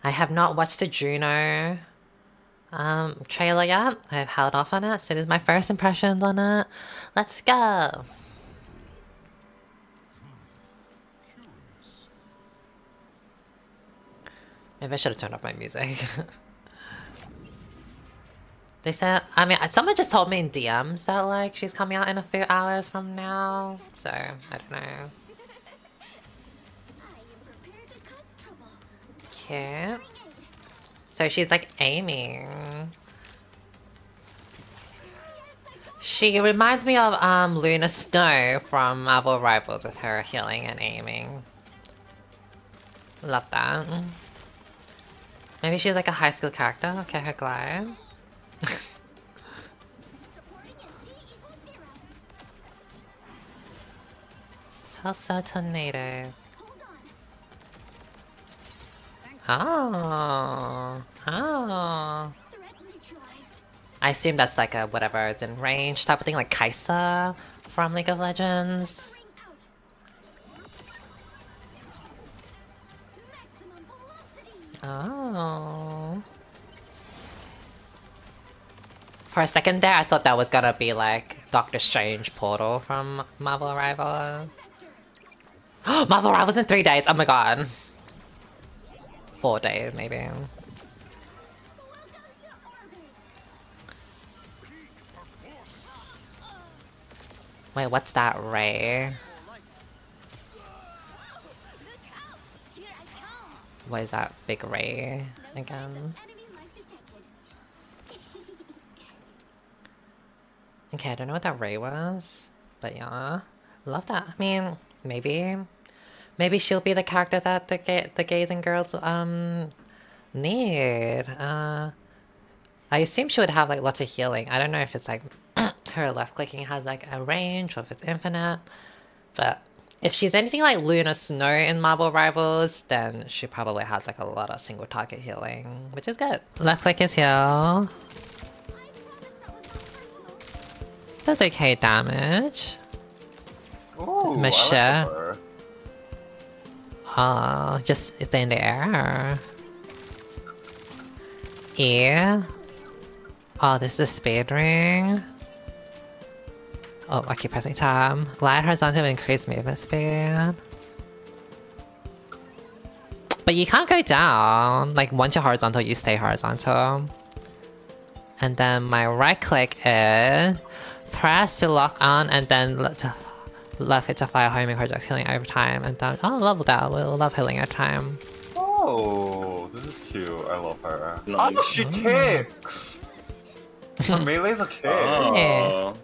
I have not watched the Juno trailer yet. I've held off on it, so this is my first impressions on it. Let's go! Maybe I should have turned off my music. They said, I mean, someone just told me in DMs that like she's coming out in a few hours from now, so I don't know. Cute. So she's like aiming. She reminds me of Luna Snow from Marvel Rivals with her healing and aiming. Love that. Maybe she's like a high school character. Okay, her glide. Pulsar Tornado. Oh. Oh. I assume that's like a whatever is in range type of thing, like Kaisa from League of Legends. Oh. For a second there, I thought that was gonna be like Doctor Strange Portal from Marvel Rivals. Marvel Rivals in 3 days! Oh my god. 4 days, maybe. Wait, what's that ray? What is that big ray again? Okay, I don't know what that ray was, but yeah, love that. I mean, maybe she'll be the character that the gays and girls need. I assume she would have like lots of healing. I don't know if it's like her left clicking has like a range or if it's infinite, but if she's anything like Luna Snow in Marvel Rivals, then she probably has like a lot of single target healing, which is good. Left click is heal. That's okay damage. Ooh, Michelle. Oh, just it's in the air. Yeah. Oh, this is a speed ring. Oh, I keep pressing tab. Glide horizontal to increase movement speed. But you can't go down. Like once you're horizontal, you stay horizontal. And then my right click is press to lock on and then left hit to fire homing projects healing over time and then level that. We'll love healing over time. Oh, this is cute. I love her. Nice. Oh, she kicks! Her melee's a kick. Oh.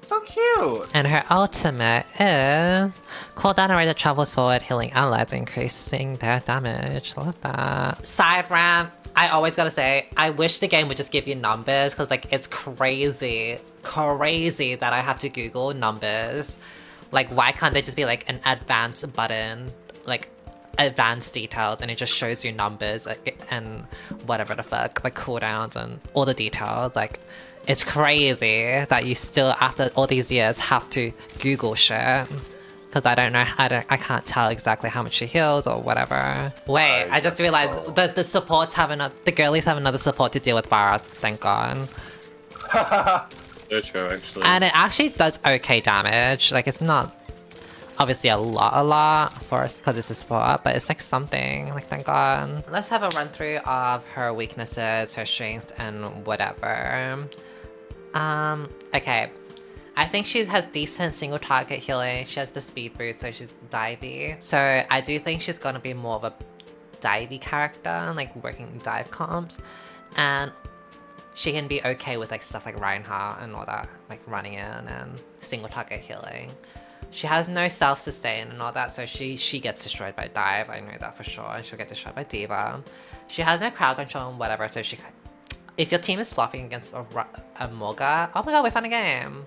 So cute! And her ultimate is cooldown array that travels forward, healing allies, increasing their damage. Love that. Side rant. I always gotta say, I wish the game would just give you numbers, because like it's crazy that I have to Google numbers. Like why can't they just be like an advanced button, like advanced details, and it just shows you numbers and whatever the fuck, like cooldowns and all the details. Like it's crazy that you still after all these years have to Google shit. Because I don't know, I can't tell exactly how much she heals or whatever. Wait, I just realized that the supports have the girlies have another support to deal with Vara, thank god. So true, actually. And it actually does okay damage. Like it's not obviously a lot for because it's a support, but it's like something, like thank god. Let's have a run through of her weaknesses, her strengths, and whatever. Okay. I think she has decent single target healing. She has the speed boost, so she's divey. So I do think she's gonna be more of a divey character, like working in dive comps. And she can be okay with like stuff like Reinhardt and all that, like running in and single target healing. She has no self-sustain and all that, so she gets destroyed by dive, I know that for sure. And she'll get destroyed by D.Va. She has no crowd control and whatever, so if your team is flopping against a Morga, oh my god, we found a game!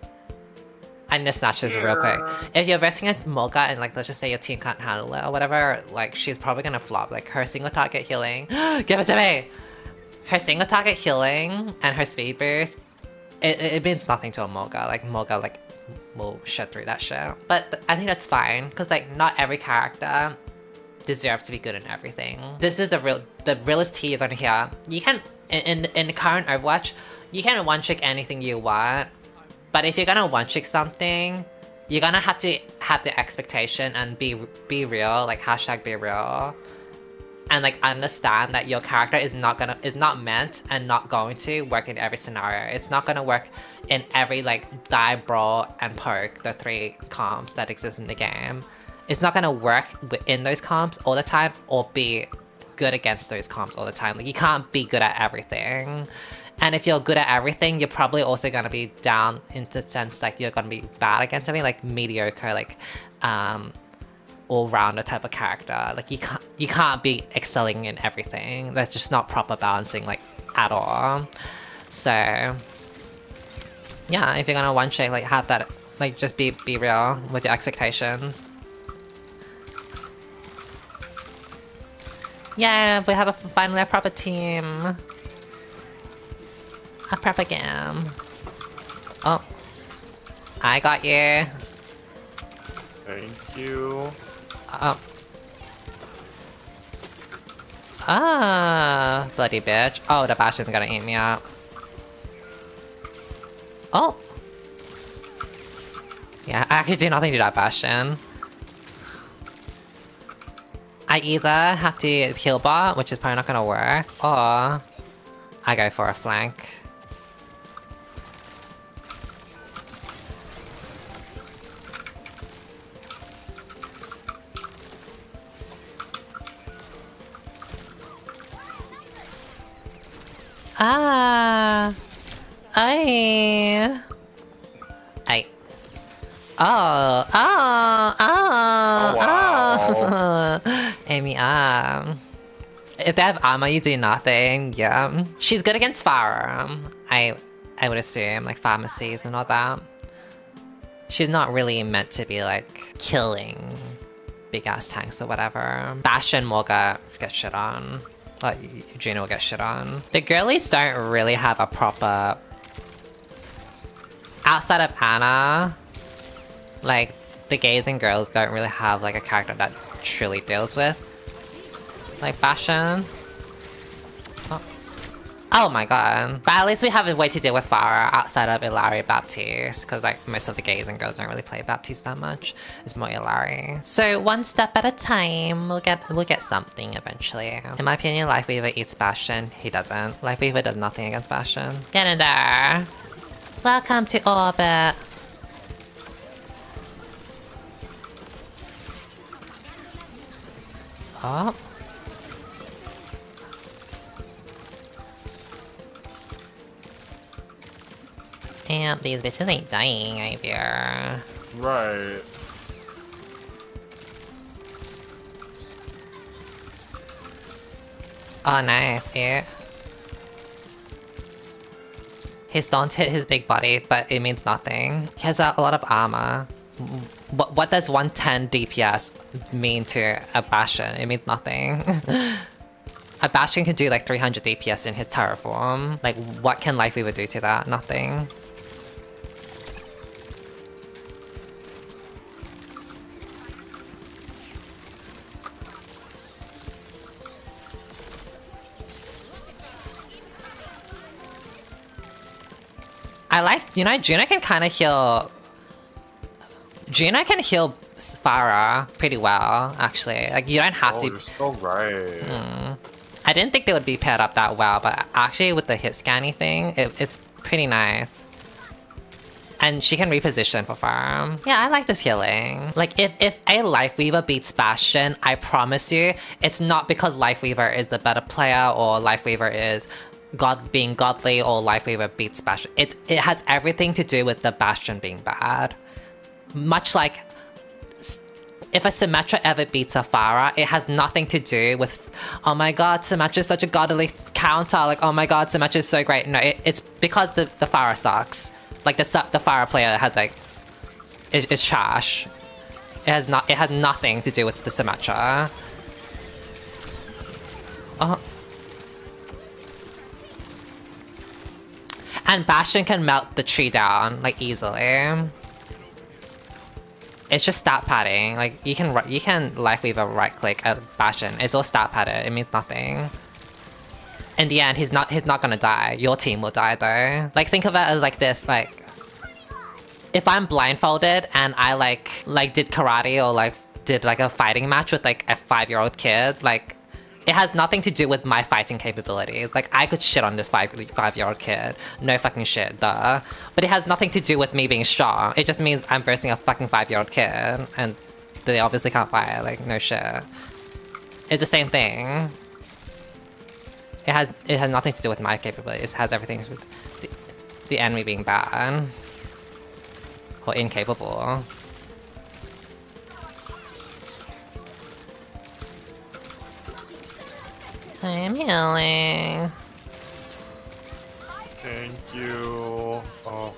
I missed snatches real quick. If you're versing a Morga and like let's just say your team can't handle it or whatever, like she's probably gonna flop. Like her single target healing, give it to me! Her single target healing and her speed boost, it means nothing to a Morga. Like Morga like will shut through that shit. But I think that's fine, because like not every character deserves to be good in everything. This is a real the realest tea you're gonna hear. You can, in the current Overwatch, you can one-trick anything you want. But if you're gonna one-trick something, you're gonna have to have the expectation and be real, like hashtag be real. And like understand that your character is not meant and not going to work in every scenario. It's not gonna work in every like dive, brawl, and poke, the 3 comps that exist in the game. It's not gonna work in those comps all the time or be good against those comps all the time. Like you can't be good at everything. And if you're good at everything, you're probably also gonna be down in the sense like you're gonna be bad against something like mediocre, like all-rounder type of character. Like you can't be excelling in everything. That's just not proper balancing like at all. So yeah, if you're gonna one-trick, like have that, like just be real with your expectations. Yeah, we have finally a proper team. A proper game. Oh, I got you. Thank you. Ah, bloody bitch. Oh, the Bastion's gonna eat me up. Oh. Yeah, I actually do nothing to that Bastion. I either have to heal bot, which is probably not gonna work, or I go for a flank. Ah, I. Oh, wow. Amy, if they have armor, you do nothing. Yeah, she's good against Pharah. I would assume, like pharmacies and all that. She's not really meant to be like killing big ass tanks or whatever. Bastion will get shit on. Like, Gina will get shit on. The girlies don't really have a proper... Outside of Ana, like, the gays and girls don't really have, like, a character that truly deals with, like, Bastion. Oh my god. But at least we have a way to deal with Pharah outside of Illari Baptiste, because like most of the gays and girls don't really play Baptiste that much. It's more Illari. So one step at a time, we'll get something eventually. In my opinion, Lifeweaver eats Bastion. He doesn't. Lifeweaver does nothing against Bastion. Get in there. Welcome to orbit. Oh. And these bitches ain't dying, I fear. Right. Oh, nice, yeah. His stones hit his big body, but it means nothing. He has a lot of armor. What does 110 DPS mean to a Bastion? It means nothing. A Bastion can do like 300 DPS in his Terraform. Like, what can Lifeweaver do to that? Nothing. I like, you know, Juno can kind of heal... Juno can heal Pharah pretty well, actually. Like, you don't have to... You're so right. I didn't think they would be paired up that well, but actually with the hit scanning thing, it's pretty nice. And she can reposition for farm. Yeah, I like this healing. Like, if a Lifeweaver beats Bastion, I promise you, it's not because Lifeweaver is the better player or Lifeweaver is being godly or Lifeweaver beats Bastion. It has everything to do with the Bastion being bad. Much like if a Symmetra ever beats a Pharah, it has nothing to do with, oh my god, Symmetra is such a godly counter, like, oh my god, Symmetra is so great. No, it's because the Pharah sucks. Like, the Pharah player has, like, is trash. It has nothing to do with the Symmetra. Oh. And Bastion can melt the tree down, like, easily. It's just stat padding. Like, you can Lifeweaver right click at Bastion. It's all stat padded. It means nothing. in the end, he's not gonna die. Your team will die though. Like, think of it as like this, like, if I'm blindfolded and I like did karate or like did like a fighting match with like a 5-year-old kid, like, it has nothing to do with my fighting capabilities. Like, I could shit on this 5-year-old kid. No fucking shit, duh. But it has nothing to do with me being strong. It just means I'm versing a fucking 5-year-old kid and they obviously can't fight. Like, no shit. It's the same thing. It has nothing to do with my capabilities. It has everything to do with the enemy being bad. Or incapable. I'm healing. Thank you. Oh.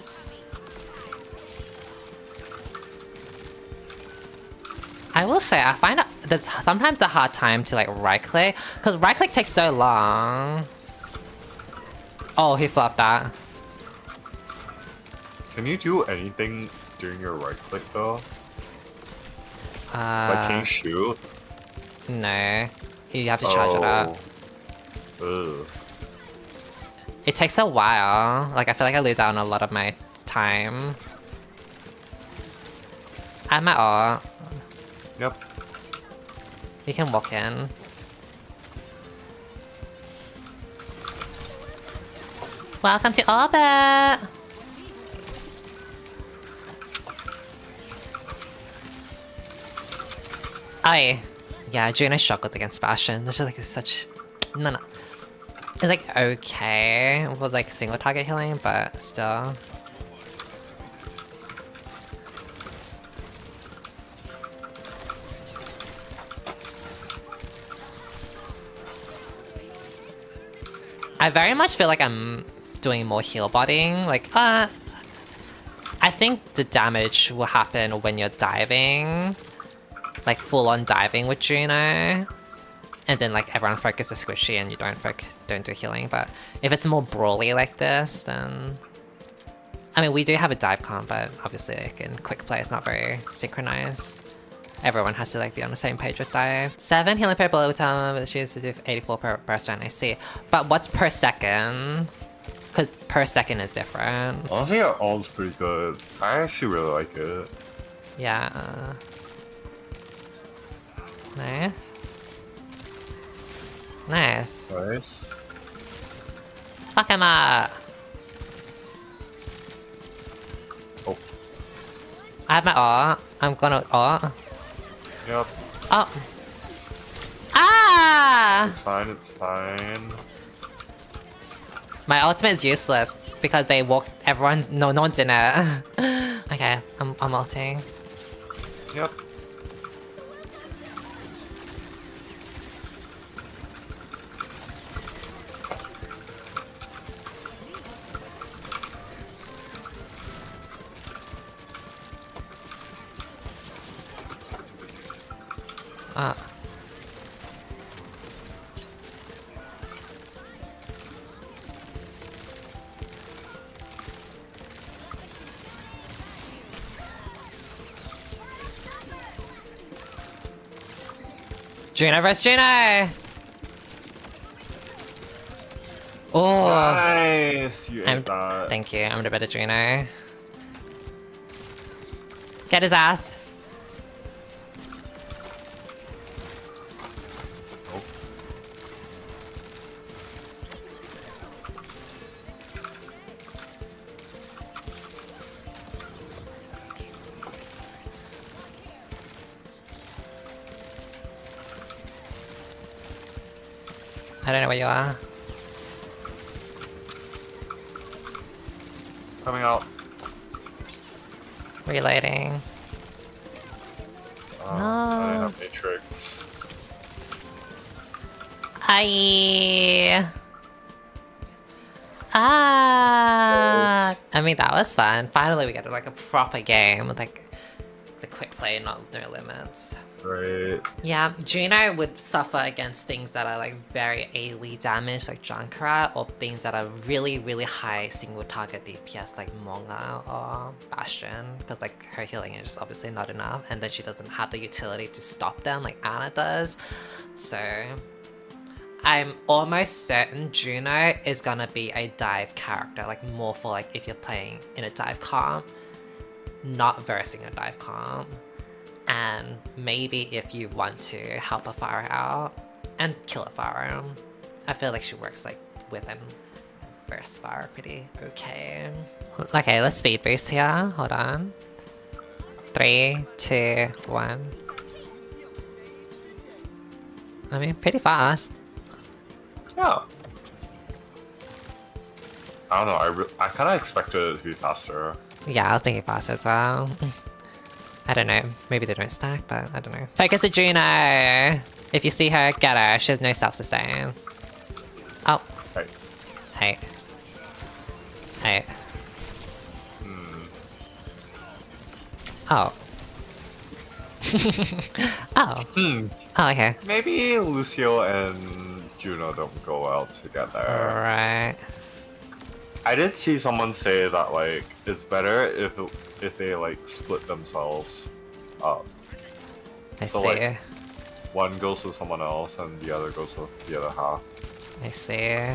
I will say, I find that's sometimes a hard time to like right click, because right click takes so long. Oh, he flopped that. Can you do anything during your right click though? Like, can you shoot? No. You have to charge it up. Ugh. It takes a while. Like, I feel like I lose out on a lot of my time. I have my ult. Yep. You can walk in. Welcome to orbit! Aye. Yeah, Juno struggled against Bastion. This is like such... No. It's like okay with like single target healing, but still. I very much feel like I'm doing more heal botting. Like, I think the damage will happen when you're diving. Like, full-on diving with Juno. And then, like, everyone focuses squishy and you don't do healing. But if it's more brawly like this, then... I mean, we do have a dive comp, but obviously, like, in quick play, it's not very synchronized. Everyone has to, like, be on the same page with dive. 7 healing per bullet will tell them that she has to do 84 per burst round, I see. But what's per second? Because per second is different. Honestly, your ult's pretty good. I actually really like it. Yeah. Nice. Nice. Nice. Fuck him up! Oh. I have my ult. I'm gonna ult. Yep. Oh. Ah! It's fine, it's fine. My ultimate is useless because they walk. Everyone's no one's in it. Okay, I'm ulting. Yep. Juno vs Juno! Oh! Nice! You ate that. Thank you, I'm the better Juno. Get his ass! Nope. I don't know where you are. Coming out. Reloading. I didn't have Matrix. Hi. Ah. I mean, that was fun. Finally, we got like a proper game with like the quick play, no limits. Great. Yeah, Juno would suffer against things that are like very AoE damage, like Junkrat, or things that are really, really high single target DPS, like Monga or Bastion, because like her healing is just obviously not enough, and then she doesn't have the utility to stop them like Ana does. So I'm almost certain Juno is gonna be a dive character, like more for like if you're playing in a dive comp, not versing a dive comp. And maybe if you want to help a Pharah out and kill a Pharah, I feel like she works like with and verse Pharah pretty okay. Okay, let's speed boost here. Hold on. 3, 2, 1. I mean, pretty fast. Yeah. I don't know. I kind of expected it to be faster. Yeah, I was thinking fast as well. I don't know. Maybe they don't stack, but I don't know. Focus to Juno! If you see her, get her. She has no self-sustain. Oh. Hey. Hey. Hey. Oh. Oh. Oh, okay. Maybe Lucio and Juno don't go out together. Right. I did see someone say that like it's better if they like split themselves up. I So, see. like, one goes with someone else and the other goes with the other half. I see.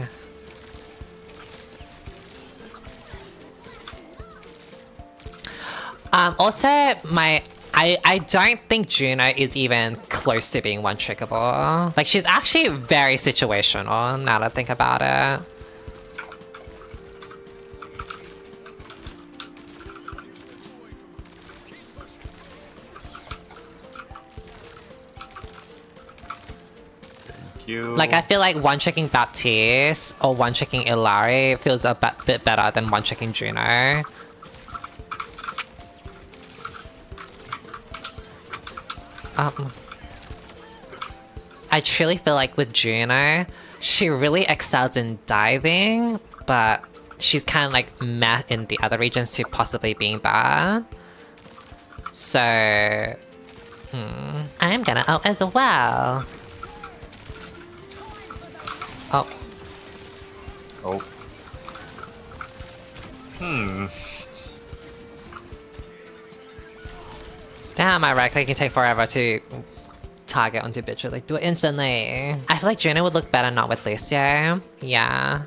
Also, I don't think Juno is even close to being one-trickable. Like, she's actually very situational, now that I think about it. Thank you. Like, I feel like one-tricking Baptiste or one-tricking Illari feels a bit better than one-tricking Juno. I truly feel like with Juno, she really excels in diving, but she's kind of like meh in the other regions to possibly being bad. So, I'm gonna out as well. Oh. Oh. Damn, my right click can take forever to target onto Bitch. Like, do it instantly. I feel like Juno would look better not with Lucio. Yeah.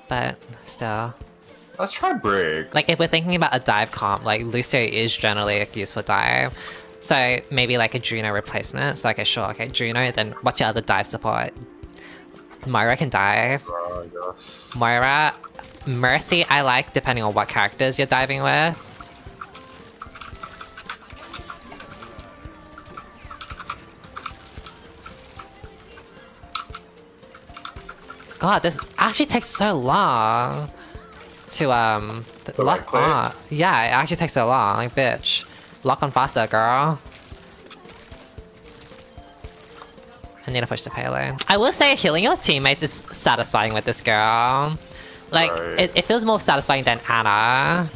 But still. Let's try break. Like, if we're thinking about a dive comp, like, Lucio is generally a useful dive. So, maybe like a Juno replacement. So, okay, sure, okay, Juno, then what's your other dive support? Moira can dive. I guess. Moira. Mercy, I like, depending on what characters you're diving with. God, this actually takes so long to lock right on. Yeah, it actually takes so long. Like, bitch, lock on faster, girl. I need to push the payload. I will say healing your teammates is satisfying with this girl. Like, Right. it feels more satisfying than Anna.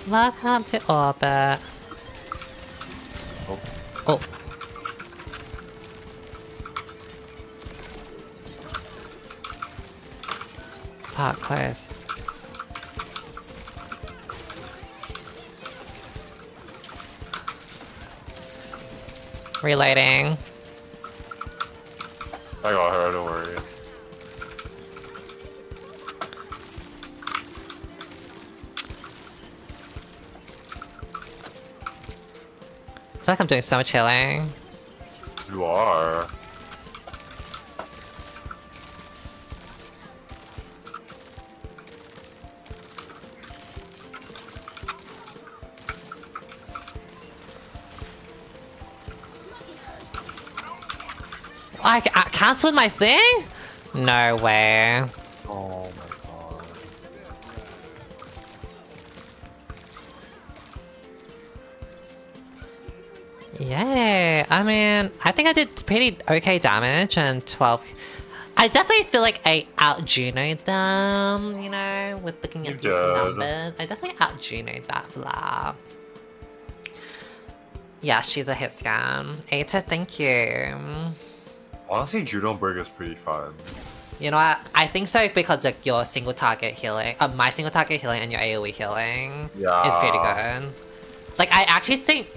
Welcome to orbit. Oh. Fuck, close. Reloading. I got her, don't worry. I feel like I'm doing so much healing. You are. I cancelled my thing? No way. Oh my god. Yay. I mean, I think I did pretty okay damage and 12. I definitely feel like I out-Juno'd them, you know, with looking at You these did. numbers. I definitely out-Juno'd that flap. Yeah, she's a hit scan. Eta, thank you. Honestly, Juno Break is pretty fun. You know what? I think so because like your single target healing, my single target healing and your AoE healing is pretty Yeah. good. Like I actually think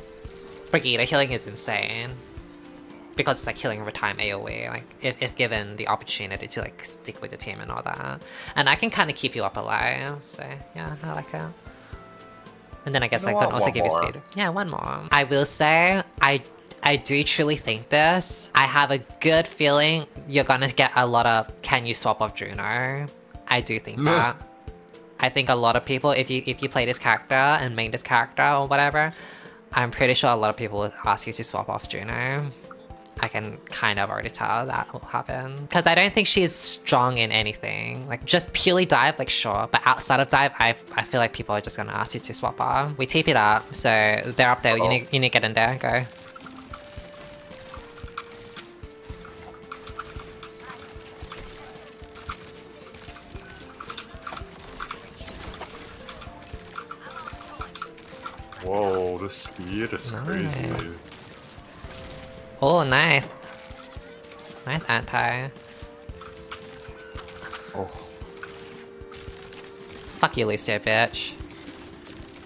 Brigitte healing is insane. because it's like killing over time AoE, like if given the opportunity to like stick with the team and all that. And I can kind of keep you up alive, so yeah, I like it. And then I guess I can also give you speed. Yeah, one more. I will say, I do truly think this. I have a good feeling you're gonna get a lot of can you swap off Juno. I do think that. I think a lot of people, if you play this character and main this character or whatever, I'm pretty sure a lot of people will ask you to swap off Juno. I can kind of already tell that will happen. Because I don't think she's strong in anything. Like, just purely dive, like, sure. But outside of dive, I feel like people are just gonna ask you to swap off. We TP'd up, so they're up there. You need to get in there. Go. Whoa, the speed is crazy. Oh, nice. Nice anti. Oh. Fuck you, Lucio, bitch.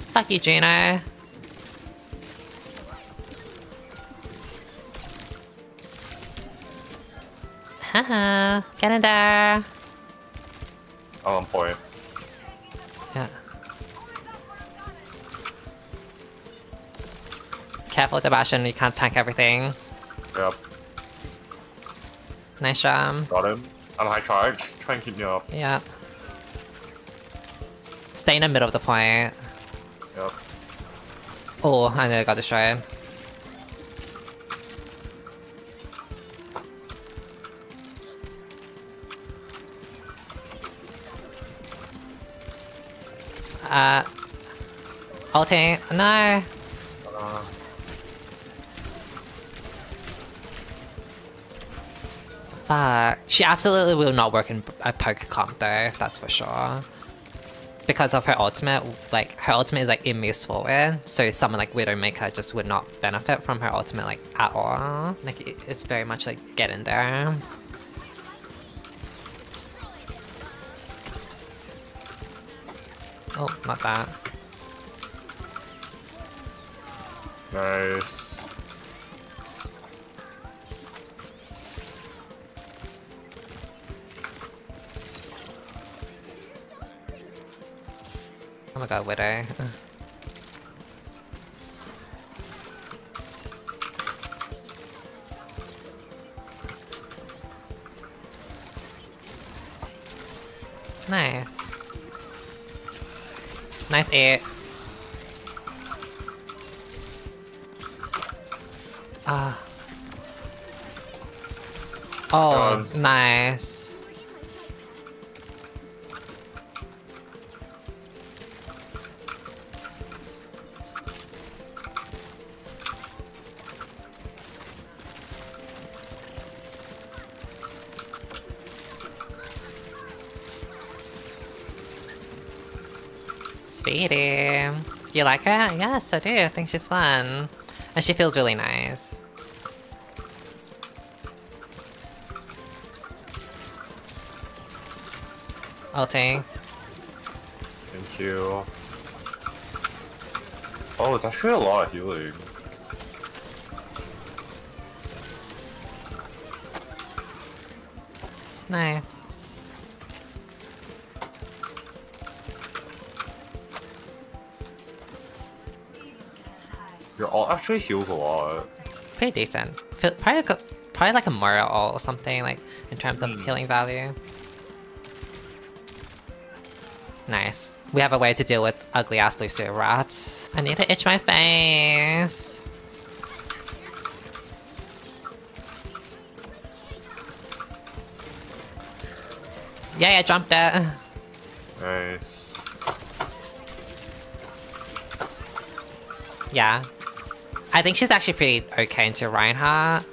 Fuck you, Juno. Haha, get in there. I'm on point. Yeah. Careful with the Bastion, you can't tank everything. Yep. Nice job. Got him. I'm high charge. Try and keep me up. Yeah. Stay in the middle of the point. Yep. Oh, I nearly got destroyed. Ulting. No. Fuck. She absolutely will not work in a poke comp though, that's for sure. Because of her ultimate, like, her ultimate is like immune forward, so someone like Widowmaker just would not benefit from her ultimate like at all. Like, it's very much like, get in there. Oh, not that. Nice. Oh my god, Widow. Nice. Nice 8. Ah. Oh, nice. Speedy. You like her? Yes, I do. I think she's fun. And she feels really nice. Ulting. Thank you. Oh, it's actually a lot of healing. Nice. Your ult actually heals a lot. Pretty decent. Probably like a Mario ult or something, like, in terms of healing value. Nice. We have a way to deal with ugly ass Lucio rats. I need to itch my face. Yeah, I jumped it. Nice. Yeah. I think she's actually pretty okay into Reinhardt.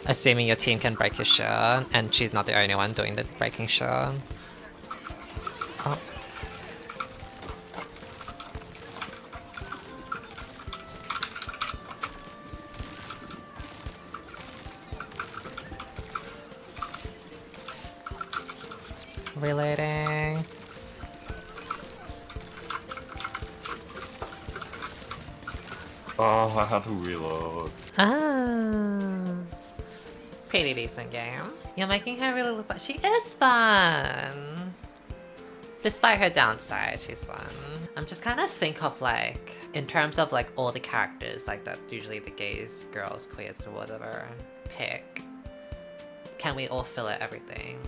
Assuming your team can break your shield, and she's not the only one doing the breaking shield. Oh. Reloading. Oh, I had to reload. Ah. pretty decent game. You're making her really look fun. She is fun! Despite her downside, she's fun. I'm just kind of think of like, in terms of like all the characters like that usually the gays, girls, queers or whatever pick. Can we all fill it everything?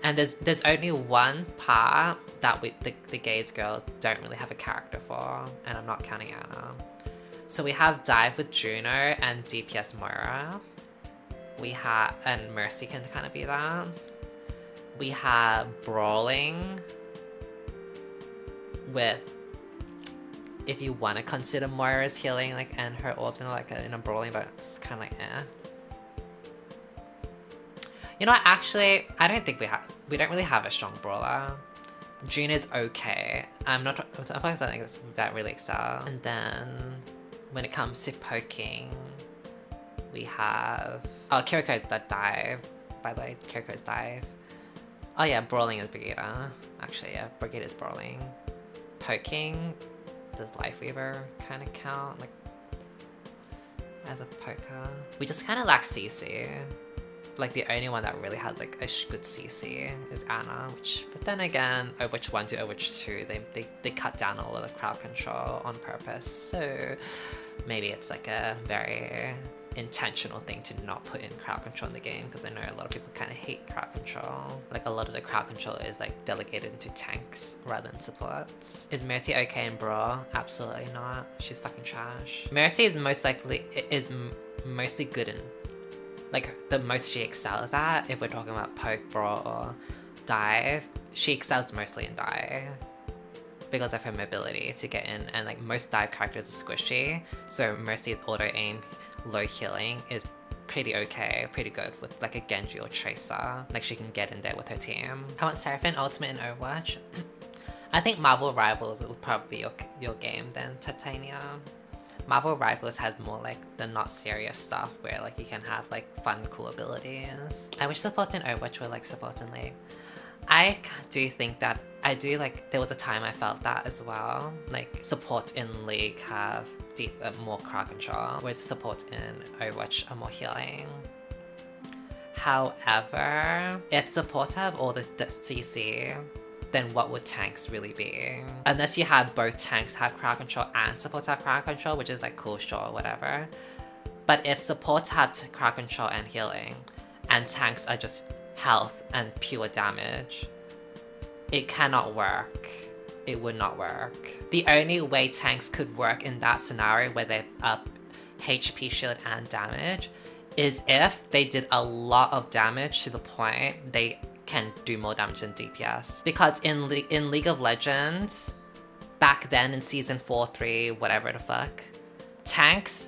And there's only one part that the gays, girls don't really have a character for, and I'm not counting Anna. So we have Dive with Juno and DPS Moira. We have, and Mercy can kind of be that. We have Brawling with, if you want to consider Moira's healing, like, and her orbs and like in a Brawling, but it's kind of like eh. You know what, actually, I don't think we don't really have a strong brawler. Juno's okay. I'm not saying it's that really excel. And then when it comes to poking, we have Kiriko's that Dive. By the way, Kiriko's Dive. Oh yeah, Brawling is Brigitte. Actually, yeah, Brigitte is Brawling. Poking, does Lifeweaver kind of count like as a poker? We just kind of lack CC. Like the only one that really has like a good CC is Anna, but then again, Overwatch 1 to Overwatch 2, they cut down a lot of crowd control on purpose, so maybe it's like a very intentional thing to not put in crowd control in the game, because I know a lot of people kind of hate crowd control. Like a lot of the crowd control is like delegated into tanks rather than supports. Is Mercy okay in Brawl? Absolutely not. She's fucking trash. Mercy is mostly good in, like, the most she excels at, if we're talking about poke, brawl, or dive, she excels mostly in dive because of her mobility to get in, and like most dive characters are squishy, so Mercy's auto aim, low healing is pretty okay, pretty good with like a Genji or Tracer. Like she can get in there with her team. I want Seraphine Ultimate in Overwatch. I think Marvel Rivals will probably be your game then, Titania. Marvel Rivals has more like the not serious stuff where like you can have like fun, cool abilities. I wish support in Overwatch were like support in League. I do think that, I do like, there was a time I felt that as well. Like support in League have more crowd control, whereas support in Overwatch are more healing. However, if support have all the CC, then what would tanks really be? Unless you have both tanks have crowd control and support have crowd control, which is like cool, sure, whatever. But if support have crowd control and healing, and tanks are just health and pure damage, it cannot work. It would not work. The only way tanks could work in that scenario where they're up HP, shield, and damage is if they did a lot of damage to the point they can do more damage than DPS. Because in League of Legends, back then in Season 4, 3, whatever the fuck, tanks,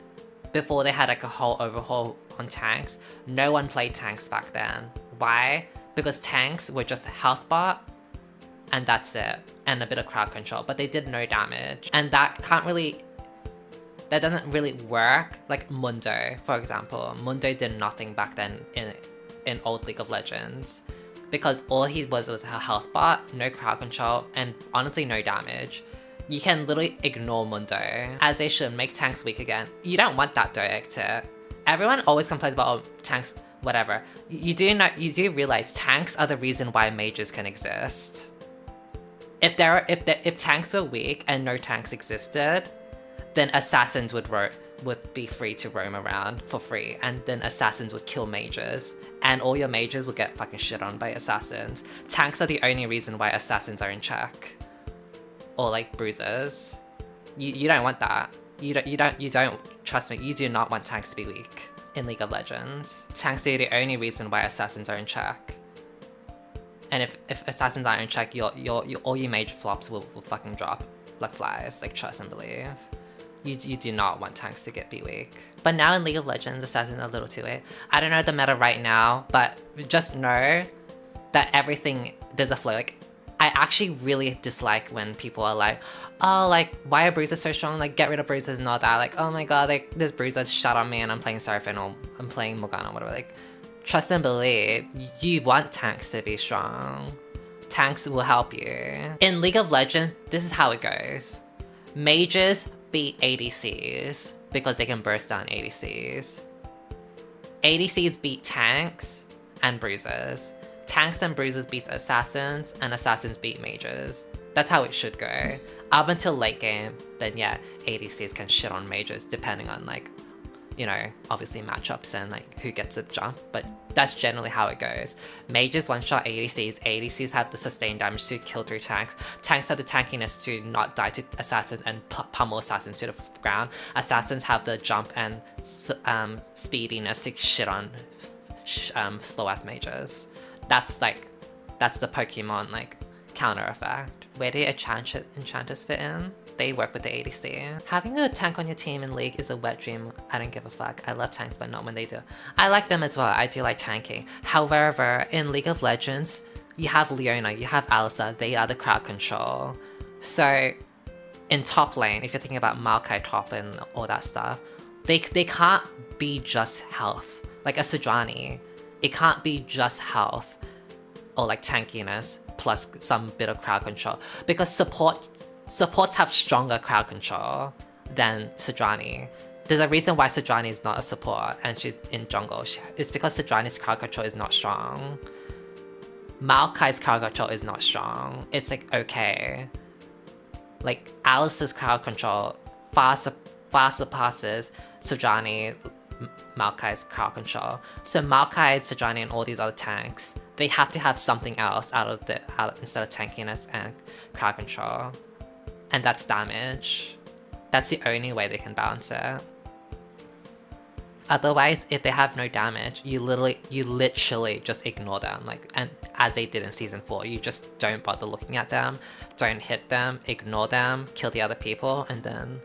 before they had like a whole overhaul on tanks, no one played tanks back then. Why? Because tanks were just a health bot, and that's it, and a bit of crowd control, but they did no damage. And that doesn't really work. Like Mundo, for example. Mundo did nothing back then in old League of Legends, because all he was a health bot, no crowd control, and honestly no damage. You can literally ignore Mundo, as they should, make tanks weak again. You don't want that though, Ictit. Everyone always complains about, oh, tanks, whatever. You do realize tanks are the reason why mages can exist. If tanks were weak and no tanks existed, then assassins would be free to roam around for free, and then assassins would kill mages, and all your mages would get fucking shit on by assassins. Tanks are the only reason why assassins are in check, or like bruisers. You don't want that. You don't trust me. You do not want tanks to be weak in League of Legends. Tanks are the only reason why assassins are in check. And if assassins aren't in check, all your mage flops will fucking drop like flies. Like, trust and believe. You do not want tanks to be weak. But now in League of Legends, assassins are a little too weak. I don't know the meta right now, but just know that everything, there's a flow. Like, I actually really dislike when people are like, oh, like, why are bruisers so strong? Like, get rid of bruisers and all that. Like, oh my god, like, this bruiser shot on me and I'm playing Seraphine or I'm playing Morgana or whatever. Like, trust and believe, you want tanks to be strong. Tanks will help you. In League of Legends, this is how it goes. Mages beat ADCs because they can burst down ADCs. ADCs beat tanks and bruisers. Tanks and bruisers beat assassins, and assassins beat mages. That's how it should go. Up until late game, then yeah, ADCs can shit on mages depending on like, you know, obviously matchups and like who gets a jump, but that's generally how it goes. Mages one-shot ADCs, ADCs have the sustained damage to kill through tanks, tanks have the tankiness to not die to assassins and pummel assassins to the ground, assassins have the jump and speediness to shit on slow-ass mages. That's the Pokemon like counter effect. Where do enchanters fit in? They work with the ADC. Having a tank on your team in League is a wet dream. I don't give a fuck. I love tanks, but not when they do. I like them as well. I do like tanking. However, in League of Legends, you have Leona, you have Alistar. They are the crowd control. So, in top lane, if you're thinking about Maokai top and all that stuff, they can't be just health. Like a Sejuani, it can't be just health or like tankiness plus some bit of crowd control, because supports have stronger crowd control than Sejuani. There's a reason why Sejuani is not a support and she's in jungle. It's because Sejuani's crowd control is not strong. Maokai's crowd control is not strong. It's like okay. Like Alistar's crowd control far surpasses Sejuani, Maokai's crowd control. So Maokai, Sejuani, and all these other tanks, they have to have something else instead of tankiness and crowd control. And that's damage. That's the only way they can balance it. Otherwise, if they have no damage, you literally just ignore them. Like, and as they did in Season 4, you just don't bother looking at them, don't hit them, ignore them, kill the other people, and then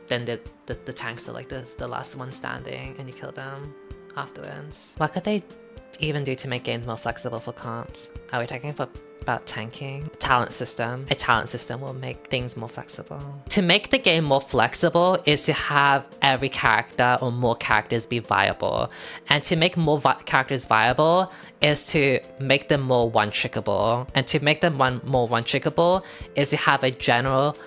the tanks are like the last one standing, and you kill them afterwards. What could they even do to make games more flexible for comps? Are we talking about tanking? A talent system will make things more flexible. To make the game more flexible is to have every character or more characters be viable. And to make more characters viable is to make them more one-trickable. And to make them more one-trickable is to have a general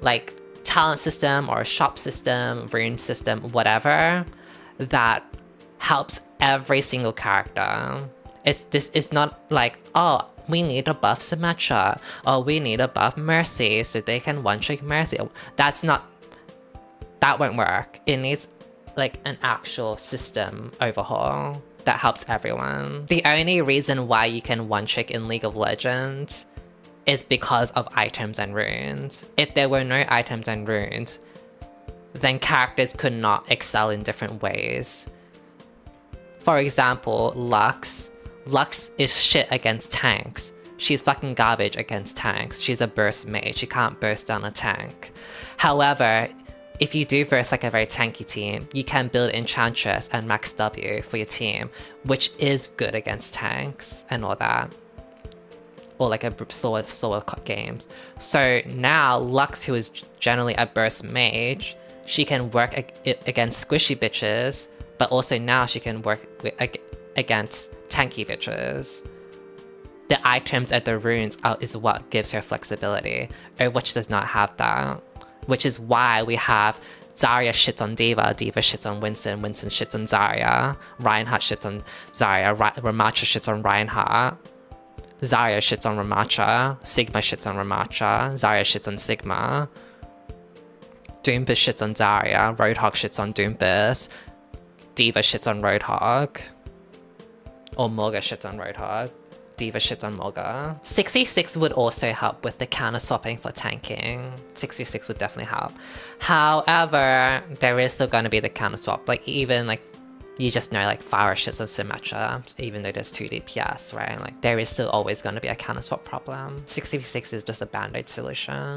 like talent system or a shop system, rune system, whatever, that helps every single character. It's not like, oh, we need to buff Symmetra, or we need to buff Mercy so they can one-trick Mercy. That won't work. It needs like an actual system overhaul that helps everyone. The only reason why you can one-trick in League of Legends is because of items and runes. If there were no items and runes, then characters could not excel in different ways. For example, Lux. Lux is shit against tanks. She's fucking garbage against tanks. She's a burst mage. She can't burst down a tank. However, if you do verse like a very tanky team, you can build Enchantress and Max W for your team, which is good against tanks and all that. Or like a solo games. So now Lux, who is generally a burst mage, she can work against squishy bitches, but also now she can work against tanky bitches. The items and the runes is what gives her flexibility, Overwatch does not have that. Which is why we have Zarya shits on D.Va, D.Va shits on Winston, Winston shits on Zarya, Reinhardt shits on Zarya, Ramattra shits on Reinhardt, Zarya shits on Ramattra, Sigma shits on Ramattra, Zarya shits on Sigma, Doomfist shits on Zarya, Roadhog shits on Doomfist, D.Va shits on Roadhog, or Morga shits on Roadhog, D.Va shits on Morga. 6v6 would also help with the counter swapping for tanking. 6v6 would definitely help. However, there is still going to be the counter swap. Like even like, you just know like Pharah shits on Symmetra, even though there's 2 DPS, right? Like there is still always going to be a counter swap problem. 6v6 is just a band-aid solution.